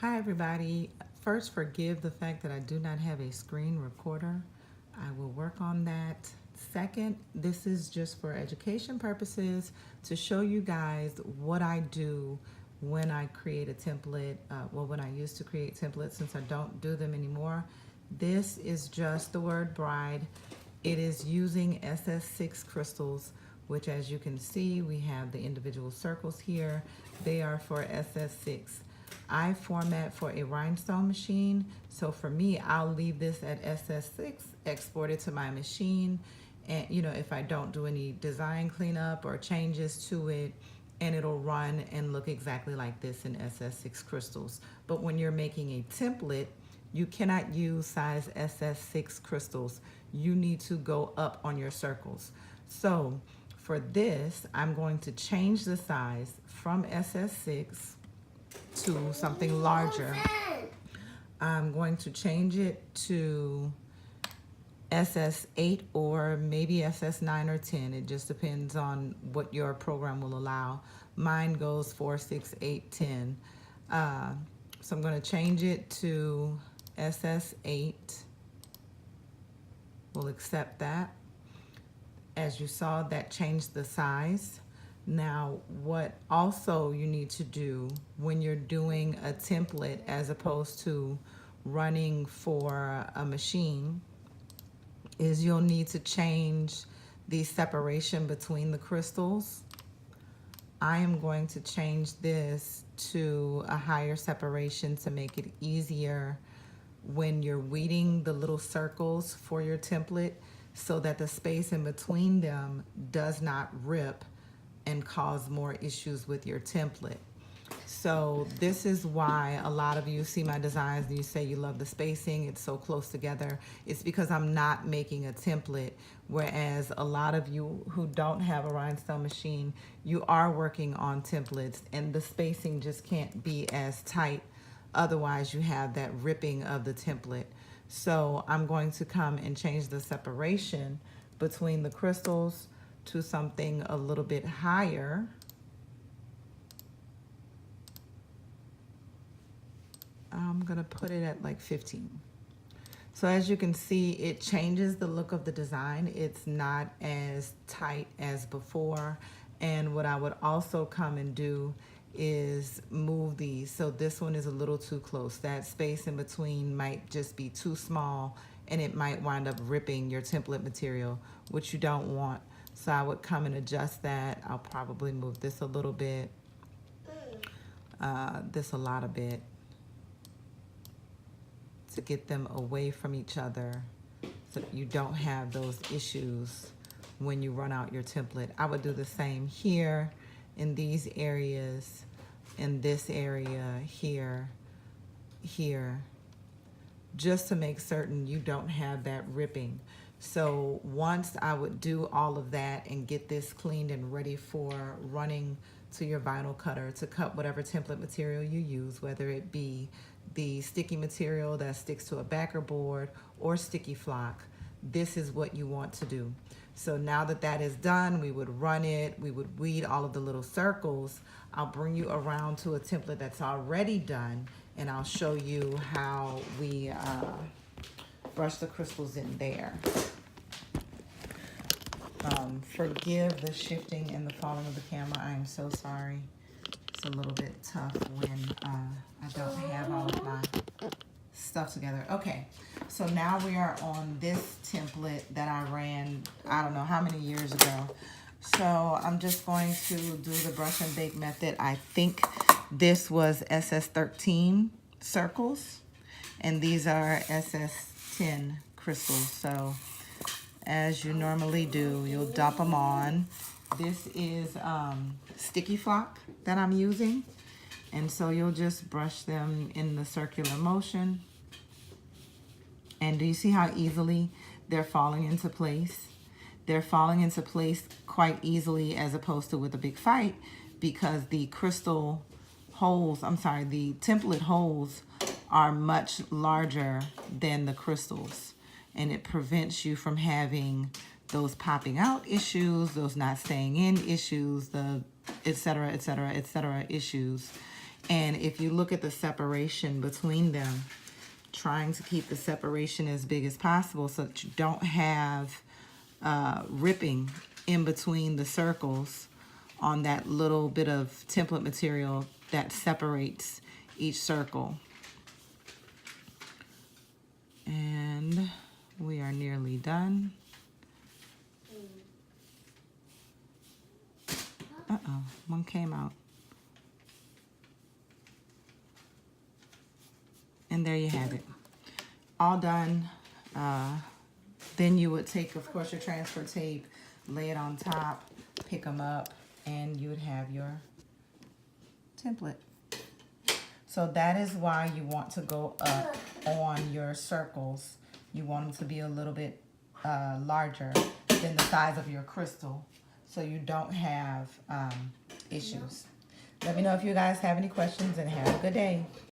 Hi everybody. First, forgive the fact that I do not have a screen recorder. I will work on that. Second, this is just for education purposes to show you guys what I do when I create a template. When I used to create templates, since I don't do them anymore. This is just the word bride. It is using SS6 crystals, which, as you can see, we have the individual circles here. They are for SS6. I format for a Rhinestone machine, so for me, I'll leave this at SS6, export it to my machine, and if I don't do any design cleanup or changes to it, and it'll run and look exactly like this in SS6 crystals. But when you're making a template, you cannot use size SS6 crystals. You need to go up on your circles. So for this, I'm going to change the size from SS6 to something larger. I'm going to change it to SS8 or maybe SS9 or 10. It just depends on what your program will allow. Mine goes 4, 6, 8, 10. So I'm going to change it to SS8. We'll accept that. As you saw, that changed the size. Now, what also you need to do when you're doing a template as opposed to running for a machine is you'll need to change the separation between the crystals. I am going to change this to a higher separation to make it easier when you're weeding the little circles for your template, so that the space in between them does not rip and cause more issues with your template. So this is why a lot of you see my designs and you say you love the spacing, it's so close together. It's because I'm not making a template, whereas a lot of you who don't have a Rhinestone machine, you are working on templates and the spacing just can't be as tight. Otherwise you have that ripping of the template. So I'm going to come and change the separation between the crystals to something a little bit higher. I'm gonna put it at like 15. So as you can see, it changes the look of the design. It's not as tight as before. And what I would also come and do is move these. So this one is a little too close. That space in between might just be too small and it might wind up ripping your template material, which you don't want. So I would come and adjust that. I'll probably move this a little bit, this a lot a bit, to get them away from each other so that you don't have those issues when you run out your template. I would do the same here in these areas, in this area, here, just to make certain you don't have that ripping. So once I would do all of that and get this cleaned and ready for running to your vinyl cutter to cut whatever template material you use, whether it be the sticky material that sticks to a backer board or sticky flock, this is what you want to do. So now that that is done, we would run it, we would weed all of the little circles. I'll bring you around to a template that's already done, and I'll show you how we brush the crystals in there. Forgive the shifting and the falling of the camera. I am so sorry. It's a little bit tough when I don't have all of my stuff together. Okay, so now we are on this template that I ran, I don't know how many years ago. So I'm just going to do the brush and bake method. I think this was SS13 circles, and these are SS10 crystals. So as you normally do, you'll dump them on. This is sticky flock that I'm using. And so you'll just brush them in the circular motion. And do you see how easily they're falling into place? They're falling into place quite easily as opposed to with a big fight, because the crystal holes, the template holes are much larger than the crystals. And it prevents you from having those popping out issues, those not staying in issues, the et cetera, et cetera, et cetera issues. And if you look at the separation between them, trying to keep the separation as big as possible so that you don't have ripping in between the circles on that little bit of template material that separates each circle. And we are nearly done. Uh-oh, one came out. And there you have it. All done. Then you would take, of course, your transfer tape, lay it on top, pick them up, and you would have your template. So that is why you want to go up on your circles. You want them to be a little bit larger than the size of your crystal so you don't have issues. Let me know if you guys have any questions, and have a good day.